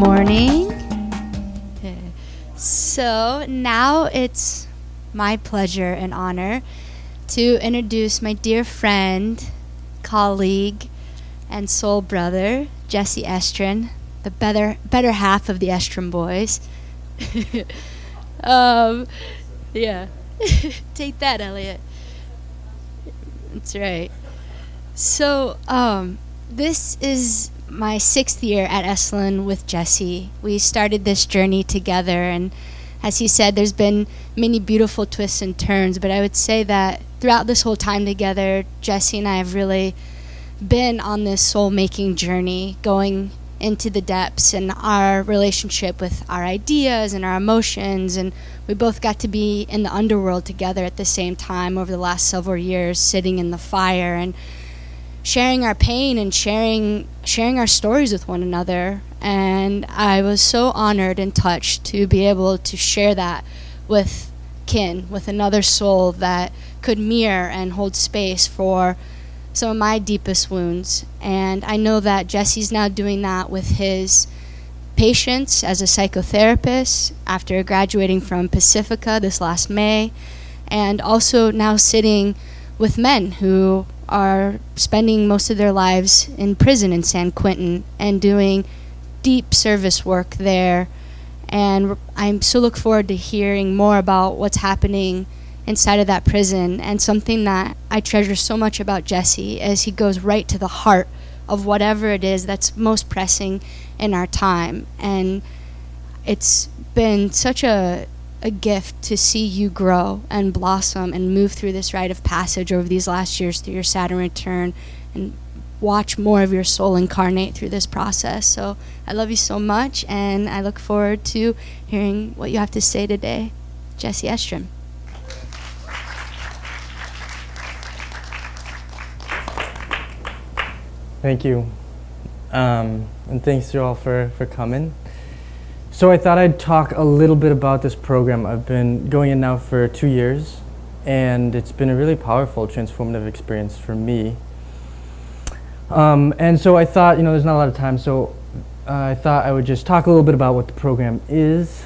morning. So now it's my pleasure and honor to introduce my dear friend, colleague, and soul brother, Jesse Estrin, the better half of the Estrin boys. Yeah. Take that, Elliot. That's right. So, this is my 6th year at Estrin with Jesse. We started this journey together, and as he said, there's been many beautiful twists and turns, but I would say that throughout this whole time together, Jesse and I have really been on this soul-making journey, going into the depths in our relationship with our ideas and our emotions, and we both got to be in the underworld together at the same time over the last several years, sitting in the fire and sharing our pain and sharing our stories with one another. And I was so honored and touched to be able to share that with with another soul that could mirror and hold space for some of my deepest wounds. And I know that Jesse's now doing that with his patients as a psychotherapist after graduating from Pacifica this last May, and also now sitting with men who are spending most of their lives in prison in San Quentin and doing deep service work there. And I so look forward to hearing more about what's happening inside of that prison. And something that I treasure so much about Jesse is he goes right to the heart of whatever it is that's most pressing in our time. And it's been such a gift to see you grow and blossom and move through this rite of passage over these last years through your Saturn return, and watch more of your soul incarnate through this process. So I love you so much, and I look forward to hearing what you have to say today. Jesse Estrin. Thank you. And thanks you all for coming. So I thought I'd talk a little bit about this program. I've been going in now for 2 years, and it's been a really powerful, transformative experience for me. And so I thought, there's not a lot of time, so I thought I would just talk a little bit about what the program is,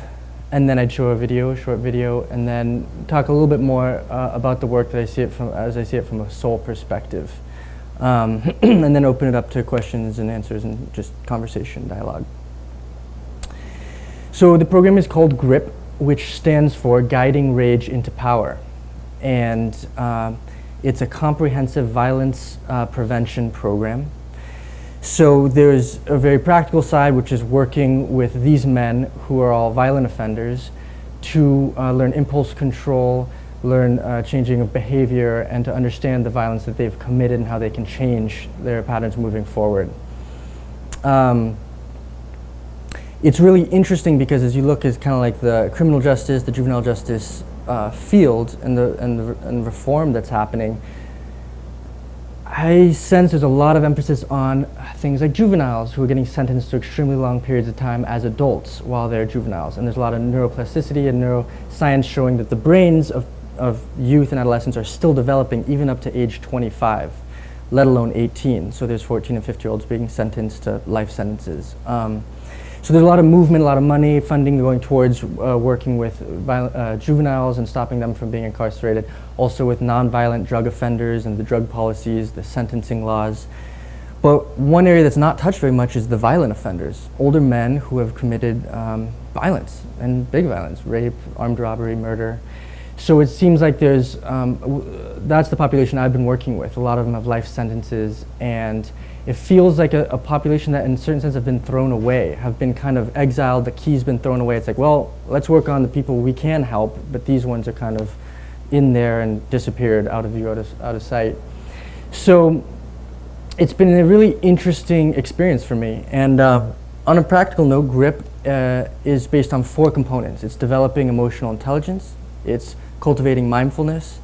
and then I'd show a short video, and then talk a little bit more about the work that as I see it from a soul perspective. And then open it up to questions and answers and just conversation, dialogue. So the program is called GRIP, which stands for Guiding Rage into Power. And it's a comprehensive violence prevention program. So there's a very practical side, which is working with these men who are all violent offenders to learn impulse control, learn changing of behavior, and to understand the violence that they've committed and how they can change their patterns moving forward. It's really interesting because as you look at kind of like the criminal justice, the juvenile justice field and the reform that's happening, I sense there's a lot of emphasis on things like juveniles who are getting sentenced to extremely long periods of time as adults while they're juveniles. And there's a lot of neuroplasticity and neuroscience showing that the brains of youth and adolescents are still developing even up to age 25, let alone 18. So there's 14 and 15-year-olds being sentenced to life sentences. So there's a lot of movement, a lot of money, funding going towards working with juveniles and stopping them from being incarcerated. Also with nonviolent drug offenders and the drug policies, the sentencing laws. But one area that's not touched very much is the violent offenders, older men who have committed violence, and big violence, rape, armed robbery, murder. So it seems like there's, that's the population I've been working with. A lot of them have life sentences, and it feels like a population that in a certain sense have been thrown away, have been kind of exiled, the key's been thrown away. It's like, well, let's work on the people we can help, but these ones are kind of in there and disappeared out of view, out of sight. So it's been a really interesting experience for me. And on a practical note, GRIP is based on 4 components. It's developing emotional intelligence, it's cultivating mindfulness,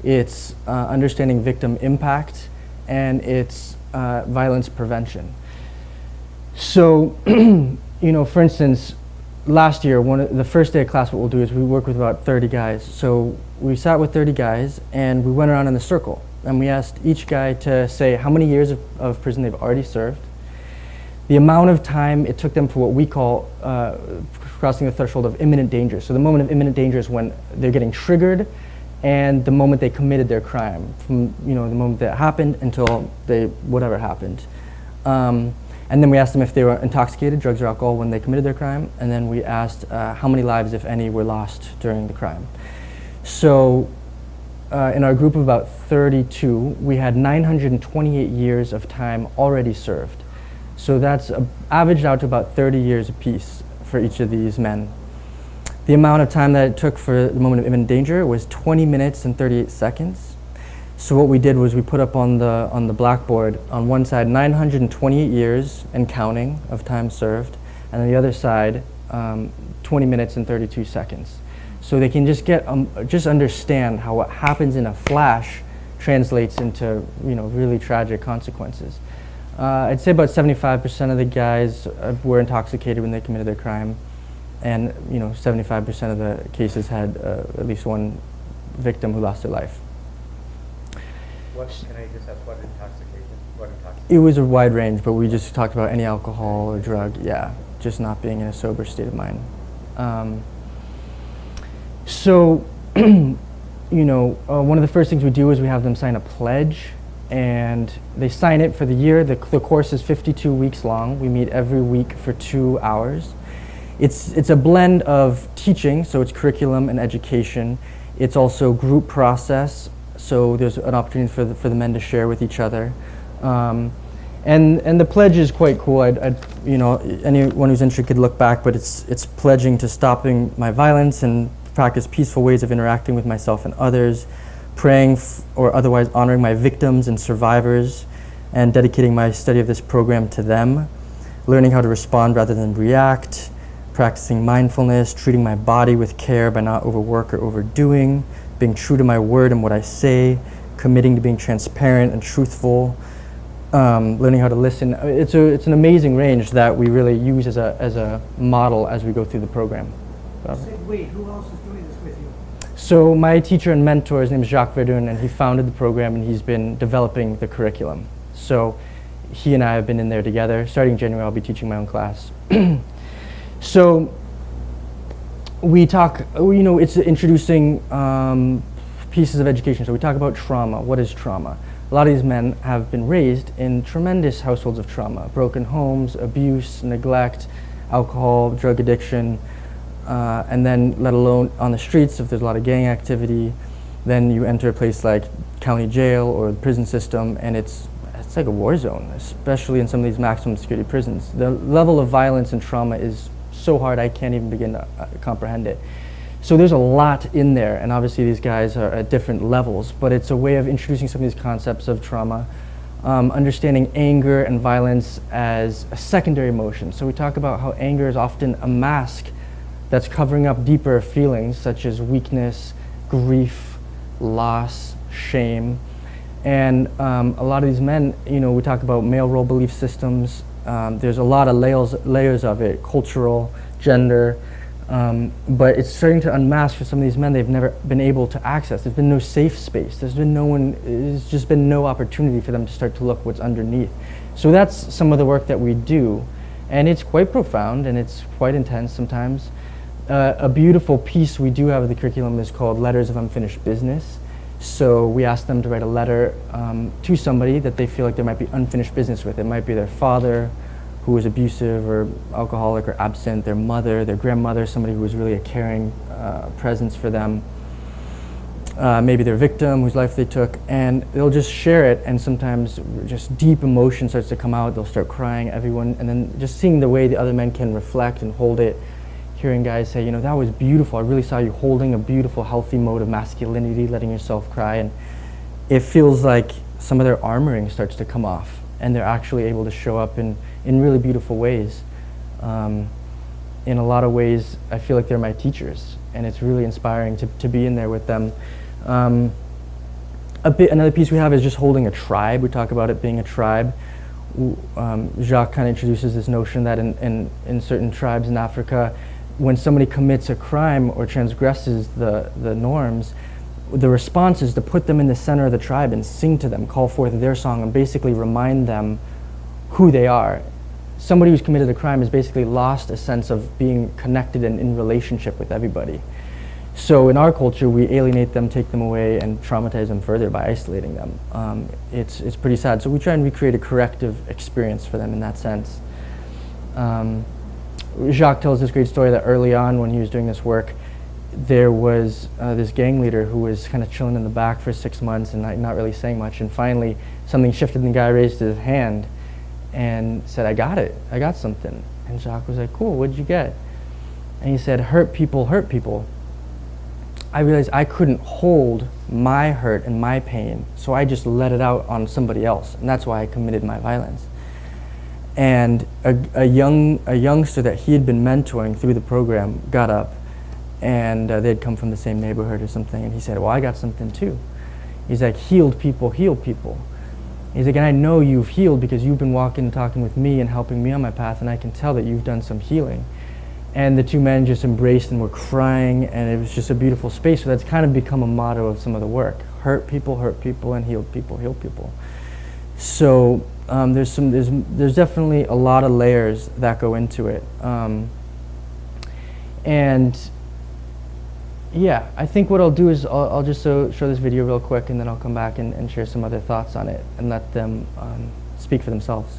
it's understanding victim impact, and it's violence prevention. So, for instance, last year, the first day of class, what we'll do is we work with about 30 guys. So we sat with 30 guys and we went around in a circle, and we asked each guy to say how many years of prison they've already served, the amount of time it took them for what we call crossing the threshold of imminent danger. So the moment of imminent danger is when they're getting triggered, and the moment they committed their crime, from the moment that happened until whatever happened. And then we asked them if they were intoxicated, drugs or alcohol, when they committed their crime, and then we asked how many lives, if any, were lost during the crime. So in our group of about 32, we had 928 years of time already served. So that's averaged out to about 30 years apiece for each of these men. The amount of time that it took for the moment of imminent danger was 20 minutes and 38 seconds. So what we did was we put up on the blackboard on one side 928 years and counting of time served, and on the other side 20 minutes and 32 seconds. So they can just understand how what happens in a flash translates into really tragic consequences. I'd say about 75% of the guys were intoxicated when they committed their crime, and 75% of the cases had at least one victim who lost their life. Can I just ask what intoxication? It was a wide range, but we just talked about any alcohol or drug. Yeah, just not being in a sober state of mind. So, one of the first things we do is we have them sign a pledge, and they sign it for the year. The course is 52 weeks long. We meet every week for 2 hours. It's a blend of teaching, so it's curriculum and education. It's also group process, so there's an opportunity for the men to share with each other. And the pledge is quite cool. Anyone who's interested could look back, but it's pledging to stopping my violence and practice peaceful ways of interacting with myself and others, praying or otherwise honoring my victims and survivors, and dedicating my study of this program to them, learning how to respond rather than react, practicing mindfulness, treating my body with care by not overwork or overdoing, being true to my word and what I say, committing to being transparent and truthful, learning how to listen. It's an amazing range that we really use as a model as we go through the program. Wait, who else is doing this with you? So my teacher and mentor, his name is Jacques Verdun, and he founded the program, and he's been developing the curriculum. So he and I have been in there together. Starting January, I'll be teaching my own class. So we talk, it's introducing pieces of education. So we talk about trauma. What is trauma? A lot of these men have been raised in tremendous households of trauma, broken homes, abuse, neglect, alcohol, drug addiction, and then let alone on the streets if there's a lot of gang activity. Then you enter a place like county jail or the prison system, and it's like a war zone, especially in some of these maximum security prisons. The level of violence and trauma is so hard I can't even begin to comprehend it. So there's a lot in there, and obviously these guys are at different levels, but it's a way of introducing some of these concepts of trauma, understanding anger and violence as a secondary emotion. So we talk about how anger is often a mask that's covering up deeper feelings such as weakness, grief, loss, shame. And a lot of these men, we talk about male role belief systems. There's a lot of layers of it, cultural, gender, but it's starting to unmask for some of these men they've never been able to access. There's been no safe space. There's just been no opportunity for them to start to look what's underneath. So that's some of the work that we do, and it's quite profound and it's quite intense sometimes. A beautiful piece we do have of the curriculum is called Letters of Unfinished Business. So we ask them to write a letter to somebody that they feel like there might be unfinished business with. It might be their father who was abusive or alcoholic or absent, their mother, their grandmother, somebody who was really a caring presence for them, maybe their victim whose life they took, and they'll just share it, and sometimes just deep emotion starts to come out. They'll start crying, everyone, and then just seeing the way the other men can reflect and hold it, hearing guys say, that was beautiful. I really saw you holding a beautiful, healthy mode of masculinity, letting yourself cry. And it feels like some of their armoring starts to come off, and they're actually able to show up in really beautiful ways. In a lot of ways, I feel like they're my teachers, and it's really inspiring to be in there with them. Another piece we have is just holding a tribe. We talk about it being a tribe. Jacques kind of introduces this notion that in certain tribes in Africa, when somebody commits a crime or transgresses the norms, the response is to put them in the center of the tribe and sing to them, call forth their song, and basically remind them who they are. somebody who's committed a crime has basically lost a sense of being connected and in relationship with everybody. So in our culture, we alienate them, take them away, and traumatize them further by isolating them. It's pretty sad. So we try and recreate a corrective experience for them in that sense. Jacques tells this great story that early on when he was doing this work, there was this gang leader who was kind of chilling in the back for 6 months and not really saying much. And finally, something shifted and the guy raised his hand and said, I got it. I got something. And Jacques was like, cool, what'd you get? And he said, hurt people hurt people. I realized I couldn't hold my hurt and my pain, so I just let it out on somebody else. And that's why I committed my violence. And a youngster that he had been mentoring through the program got up, and they'd come from the same neighborhood or something, and he said, well, I got something too. He's like, healed people heal people. He's like, and I know you've healed because you've been walking and talking with me and helping me on my path, and I can tell that you've done some healing. And the two men just embraced and were crying, and it was just a beautiful space. So that's kind of become a motto of some of the work. Hurt people, and healed people, heal people. So there's definitely a lot of layers that go into it. And yeah, I think what I'll do is I'll just show this video real quick, and then I'll come back and share some other thoughts on it and let them speak for themselves.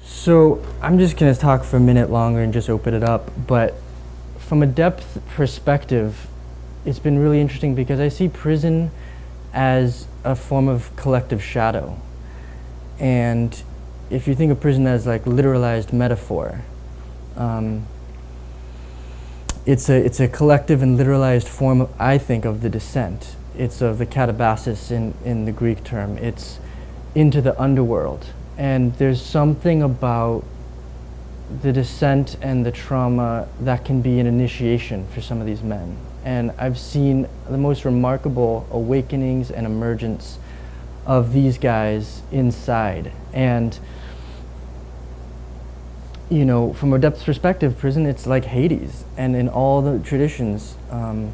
So I'm just going to talk for a minute longer and just open it up. But from a depth perspective, it's been really interesting because I see prison as a form of collective shadow. And if you think of prison as like literalized metaphor, it's a collective and literalized form, I think, of the descent. It's of the katabasis in the Greek term. It's into the underworld. And there's something about the descent and the trauma that can be an initiation for some of these men. And I've seen the most remarkable awakenings and emergence of these guys inside. And, you know, from a depth perspective, prison, it's like Hades. And in all the traditions, you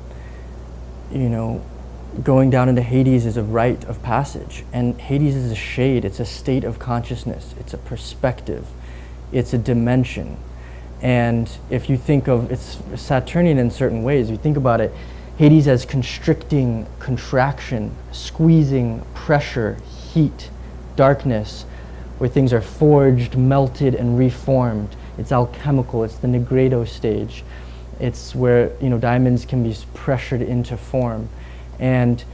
know, going down into Hades is a rite of passage. And Hades is a shade, it's a state of consciousness, it's a perspective, it's a dimension. And if you think of, it's Saturnian in certain ways, you think about it, Hades as constricting, contraction, squeezing, pressure, heat, darkness, where things are forged, melted, and reformed. It's alchemical, it's the Negredo stage. It's where, you know, diamonds can be pressured into form. And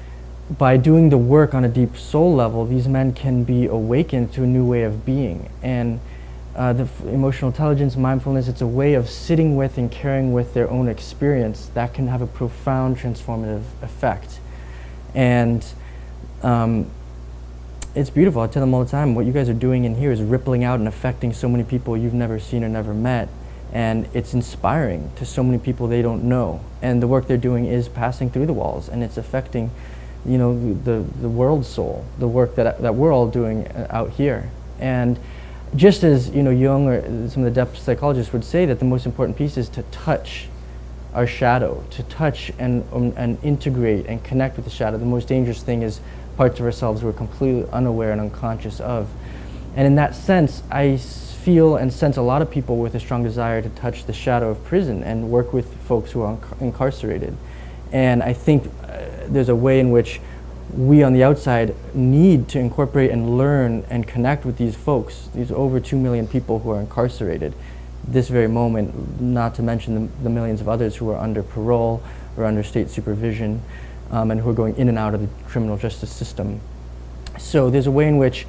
by doing the work on a deep soul level, these men can be awakened to a new way of being. And the emotional intelligence, mindfulness, it's a way of sitting with and carrying with their own experience that can have a profound transformative effect. And it's beautiful. I tell them all the time, what you guys are doing in here is rippling out and affecting so many people you've never seen or never met. And it's inspiring to so many people they don't know. And the work they're doing is passing through the walls, and it's affecting, you know, the world soul, the work that we're all doing out here. And just as, you know, Jung or some of the depth psychologists would say that the most important piece is to touch our shadow, to touch and integrate and connect with the shadow. The most dangerous thing is parts of ourselves we're completely unaware and unconscious of. And in that sense, I feel and sense a lot of people with a strong desire to touch the shadow of prison and work with folks who are incarcerated. And I think there's a way in which we on the outside need to incorporate and learn and connect with these folks, these over 2 million people who are incarcerated this very moment, not to mention the millions of others who are under parole or under state supervision and who are going in and out of the criminal justice system. So there's a way in which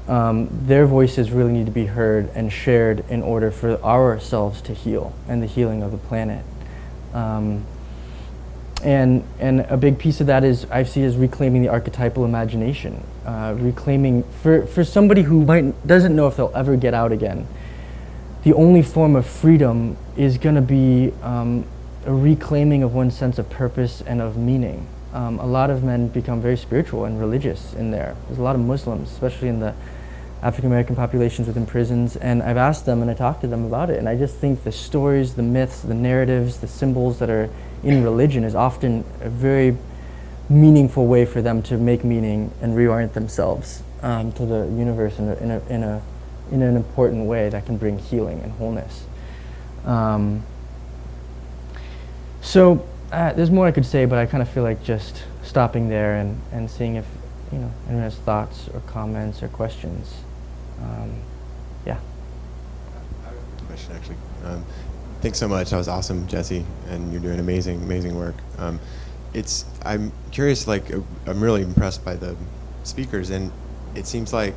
their voices really need to be heard and shared in order for ourselves to heal and the healing of the planet. And a big piece of that is, I see as reclaiming the archetypal imagination, reclaiming, for somebody who doesn't know if they'll ever get out again, the only form of freedom is going to be a reclaiming of one's sense of purpose and of meaning. A lot of men become very spiritual and religious in there. There's a lot of Muslims, especially in the African American populations within prisons, and I've asked them and I talked to them about it, and I just think the stories, the myths, the narratives, the symbols that are in religion is often a very meaningful way for them to make meaning and reorient themselves to the universe in an important way that can bring healing and wholeness. So there's more I could say, but I kind of feel like just stopping there and seeing if anyone has thoughts or comments or questions. Yeah. I have a question, actually. Thanks so much. That was awesome, Jesse, and you're doing amazing work. I'm curious, like, I'm really impressed by the speakers, and it seems like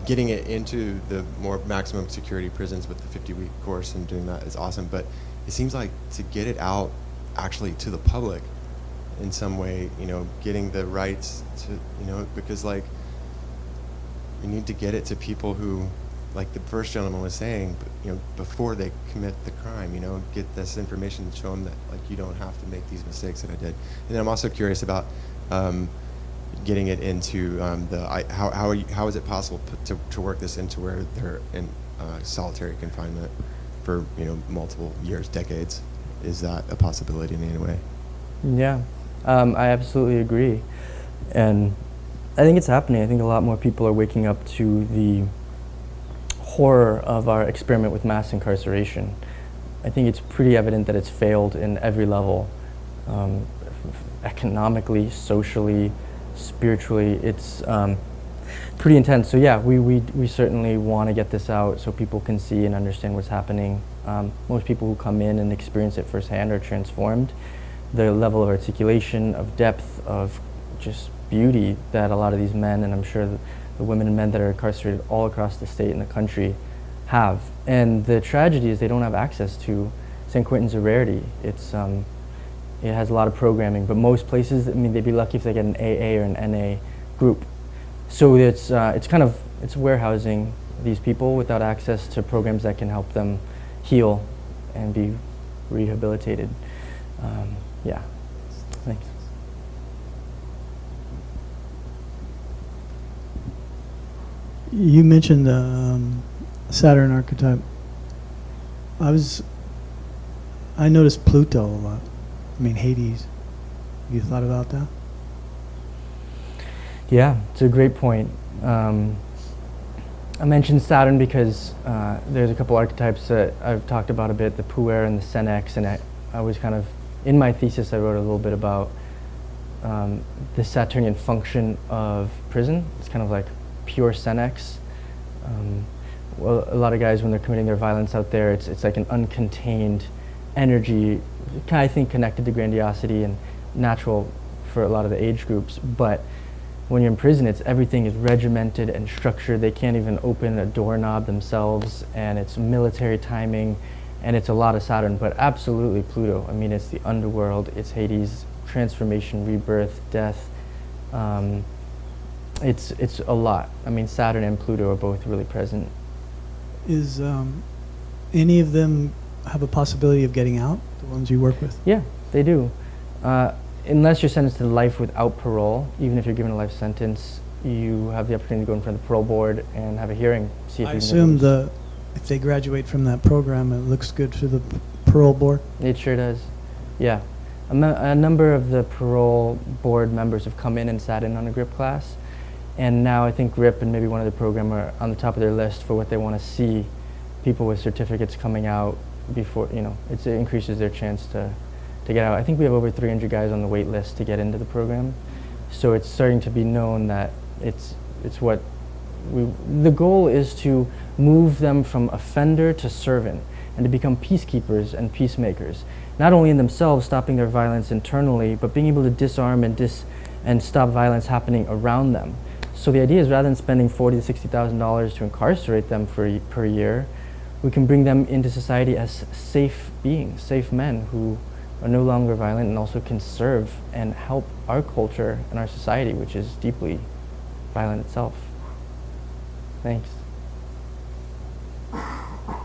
getting it into the more maximum security prisons with the 50-week course and doing that is awesome, but it seems like to get it out actually to the public in some way, getting the rights to, because like we need to get it to people who, like the first gentleman was saying, before they commit the crime, get this information and show them that like you don't have to make these mistakes that I did. And then I'm also curious about getting it into how is it possible to work this into where they're in solitary confinement for multiple years, decades? Is that a possibility in any way? Yeah, I absolutely agree, and I think it's happening. I think a lot more people are waking up to the horror of our experiment with mass incarceration. I think it's pretty evident that it's failed in every level, economically, socially, spiritually. It's pretty intense. So yeah, we certainly want to get this out so people can see and understand what's happening. Most people who come in and experience it firsthand are transformed. The level of articulation, of depth, of just beauty that a lot of these men, and I'm sure the women and men that are incarcerated all across the state and the country have. And the tragedy is they don't have access to San Quentin's a rarity. It has a lot of programming, but most places, they'd be lucky if they get an AA or an NA group. So it's warehousing these people without access to programs that can help them heal and be rehabilitated. Yeah, thanks. You mentioned the Saturn archetype. I noticed Pluto a lot. Hades. Have you thought about that? Yeah, it's a great point. I mentioned Saturn because there's a couple archetypes that I've talked about a bit, the Puer and the Senex, and I was kind of, in my thesis I wrote a little bit about the Saturnian function of prison. It's kind of like pure Senex. Well, a lot of guys, when they're committing their violence out there, it's like an uncontained energy, I think connected to grandiosity and natural for a lot of the age groups. But when you're in prison, everything is regimented and structured. They can't even open a doorknob themselves, and it's military timing, and it's a lot of Saturn, but absolutely Pluto. It's the underworld, it's Hades, transformation, rebirth, death. It's a lot. Saturn and Pluto are both really present. Is any of them have a possibility of getting out, the ones you work with? Yeah, they do. Unless you're sentenced to life without parole, even if you're given a life sentence, you have the opportunity to go in front of the parole board and have a hearing. See if I you can assume if they graduate from that program, it looks good to the parole board? It sure does. Yeah. A number of the parole board members have come in and sat in on a GRIP class, and now I think GRIP and maybe one other program are on the top of their list for what they want to see people with certificates coming out before, it increases their chance to get out. I think we have over 300 guys on the wait list to get into the program. So it's starting to be known that the goal is to move them from offender to servant and to become peacekeepers and peacemakers. Not only in themselves, stopping their violence internally, but being able to disarm and stop violence happening around them. So the idea is, rather than spending $40,000 to $60,000 to incarcerate them per year, we can bring them into society as safe beings, safe men who are no longer violent and also can serve and help our culture and our society, which is deeply violent itself. Thanks. I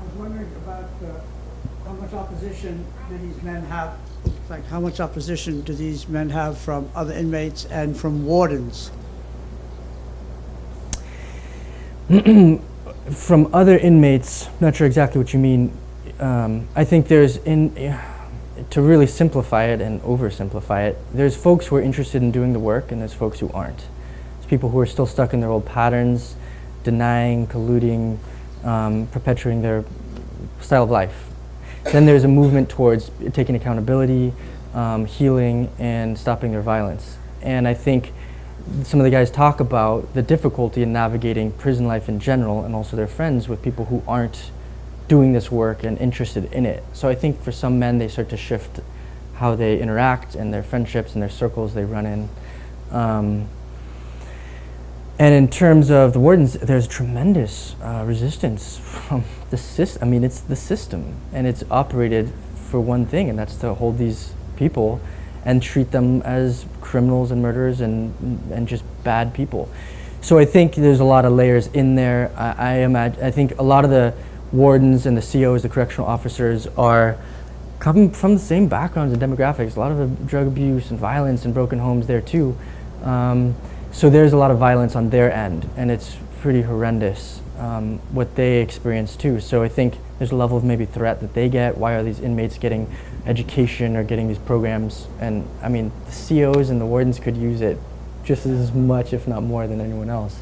was wondering about how much opposition do these men have? How much opposition do these men have from other inmates and from wardens? From other inmates, not sure exactly what you mean. I think there's to really simplify it and oversimplify it, there's folks who are interested in doing the work and there's folks who aren't. There's people who are still stuck in their old patterns, denying, colluding, perpetuating their style of life. Then there's a movement towards taking accountability, healing, and stopping their violence. And I think some of the guys talk about the difficulty in navigating prison life in general and also their friends with people who aren't doing this work and interested in it. So I think for some men, they start to shift how they interact and their friendships and their circles they run in. And in terms of the wardens, there's tremendous resistance from the system. I mean, it's the system, and it's operated for one thing, and that's to hold these people and treat them as criminals and murderers and just bad people. So I think there's a lot of layers in there. I think a lot of the wardens and the COs, the correctional officers, are coming from the same backgrounds and demographics. A lot of the drug abuse and violence and broken homes there too. So there's a lot of violence on their end, and it's pretty horrendous what they experience too. So I think there's a level of maybe threat that they get. Why are these inmates getting education or getting these programs? And I mean, the COs and the wardens could use it just as much, if not more, than anyone else.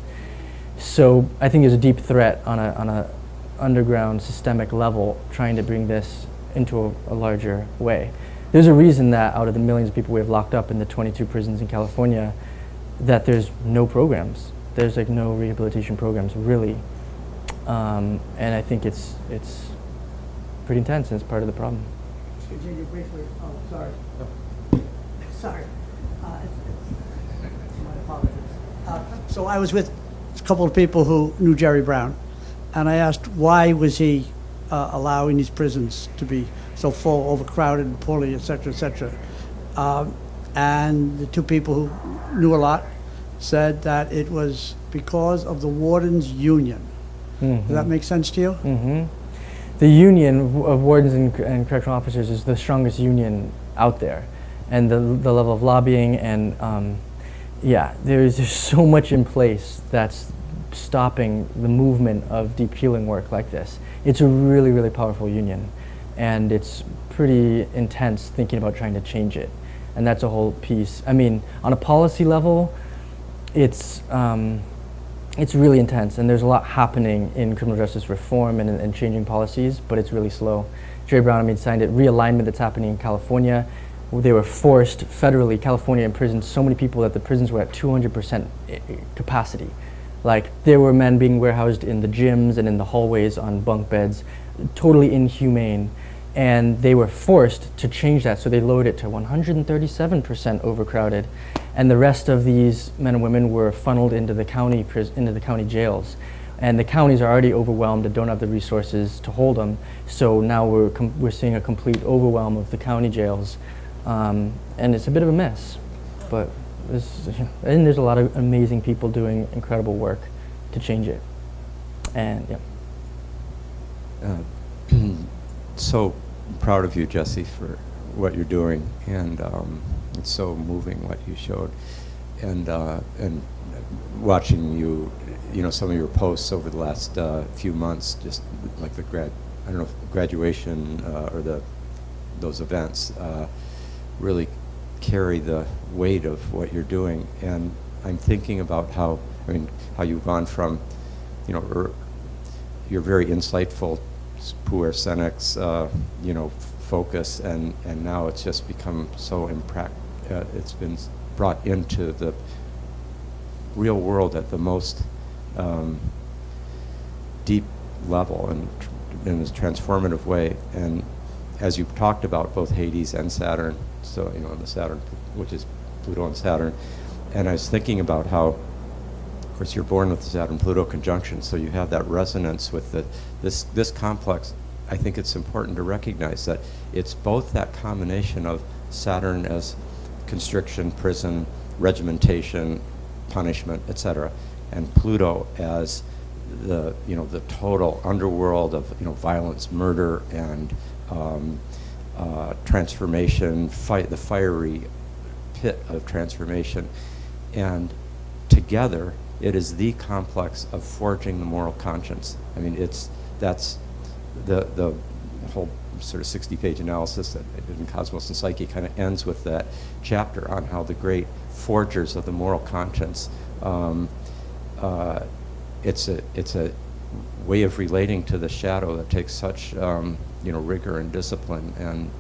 So I think there's a deep threat on a underground systemic level trying to bring this into a larger way. There's a reason that out of the millions of people we have locked up in the 22 prisons in California, that there's no programs. There's like no rehabilitation programs, really. And I think it's pretty intense, and it's part of the problem. Just continue briefly. Oh, sorry. Sorry. My apologies. So I was with a couple of people who knew Jerry Brown, and I asked why was he allowing these prisons to be so full, overcrowded, and poorly, et cetera, and the two people who knew a lot said that it was because of the warden's union. Mm-hmm. Does that make sense to you? Mm-hmm. The union of wardens and correctional officers is the strongest union out there, and the level of lobbying and there's so much in place that's stopping the movement of deep healing work like this. It's a really, really powerful union, and it's pretty intense thinking about trying to change it, and that's a whole piece. I mean, on a policy level, it's really intense, and there's a lot happening in criminal justice reform and changing policies, but it's really slow. Jerry Brown, signed it. Realignment that's happening in California. They were forced federally, California imprisoned so many people that the prisons were at 200% capacity. Like, there were men being warehoused in the gyms and in the hallways on bunk beds, totally inhumane. And they were forced to change that, so they lowered it to 137% overcrowded. And the rest of these men and women were funneled into the county jails. And the counties are already overwhelmed and don't have the resources to hold them. So now we're seeing a complete overwhelm of the county jails. And it's a bit of a mess, but there's a lot of amazing people doing incredible work to change it. And So proud of you, Jesse, for what you're doing, and it's so moving what you showed, and watching you, some of your posts over the last few months, just like the graduation or those events, really carry the weight of what you're doing. And I'm thinking about how you've gone from, you're very insightful, puer senex, focus, and now it's just become so it's been brought into the real world at the most deep level and in this transformative way. And as you've talked about both Hades and Saturn, so the Saturn, which is Pluto and Saturn, and I was thinking about how, of course, you're born with the Saturn-Pluto conjunction, so you have that resonance with this complex. I think it's important to recognize that it's both that combination of Saturn as constriction, prison, regimentation, punishment, etc., and Pluto as the total underworld of violence, murder, and transformation, the fiery pit of transformation, and together it is the complex of forging the moral conscience. That's the whole sort of 60-page analysis that in Cosmos and Psyche kind of ends with that chapter on how the great forgers of the moral conscience, it's a way of relating to the shadow that takes such rigor and discipline. And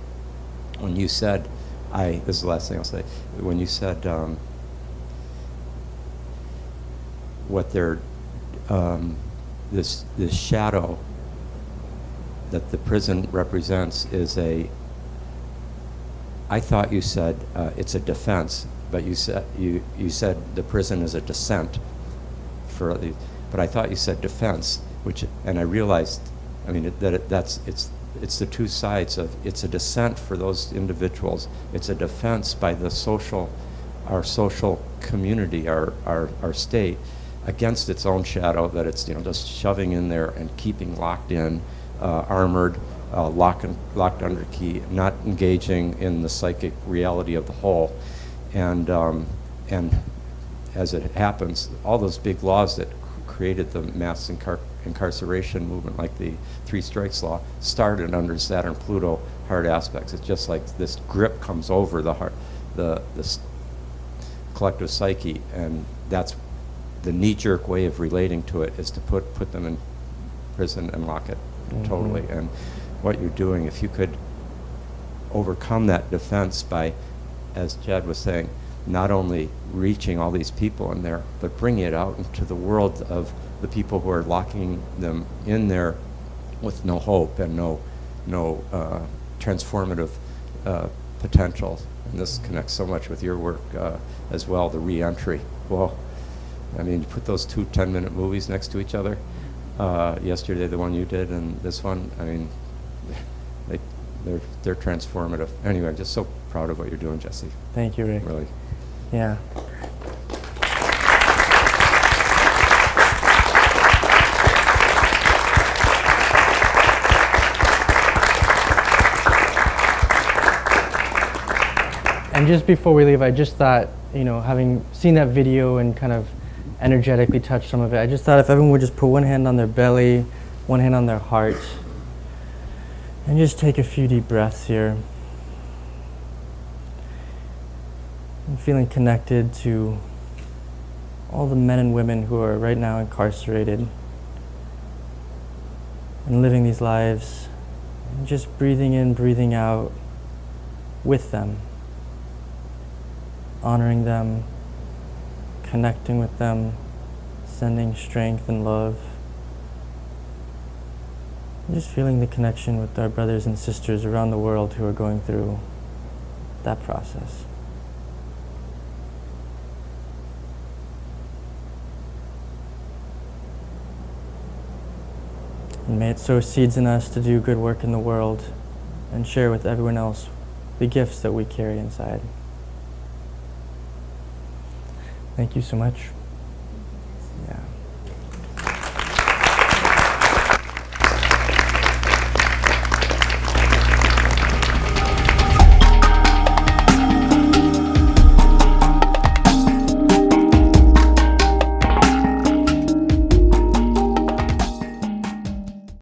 when you said, this is the last thing I'll say, when you said what they're this shadow that the prison represents is I thought you said it's a defense, but you said the prison is a descent but I thought you said defense, and I realized, it's the two sides of, it's a descent for those individuals, it's a defense by our social community, our state, against its own shadow that it's just shoving in there and keeping locked in, armored, locked under key, not engaging in the psychic reality of the whole. And as it happens, all those big laws that created the mass incarceration movement, like the 3 strikes law, started under Saturn Pluto hard aspects. It's just like this grip comes over the heart, the collective psyche, and that's the knee-jerk way of relating to it, is to put them in prison and lock it totally. And what you're doing, if you could overcome that defense by, as Chad was saying, not only reaching all these people in there, but bringing it out into the world of the people who are locking them in there with no hope and no transformative potential. And this connects so much with your work as well, the re-entry. Well, you put those 2 10-minute movies next to each other, yesterday the one you did and this one, they're transformative. Anyway, I'm just so proud of what you're doing, Jesse. Thank you, Rick. Really. Yeah. And just before we leave, I just thought, having seen that video and kind of energetically touched some of it, I just thought if everyone would just put one hand on their belly, one hand on their heart, and just take a few deep breaths here. I'm feeling connected to all the men and women who are right now incarcerated and living these lives, and just breathing in, breathing out with them, honoring them, connecting with them, sending strength and love. Just feeling the connection with our brothers and sisters around the world who are going through that process. And may it sow seeds in us to do good work in the world and share with everyone else the gifts that we carry inside. Thank you so much.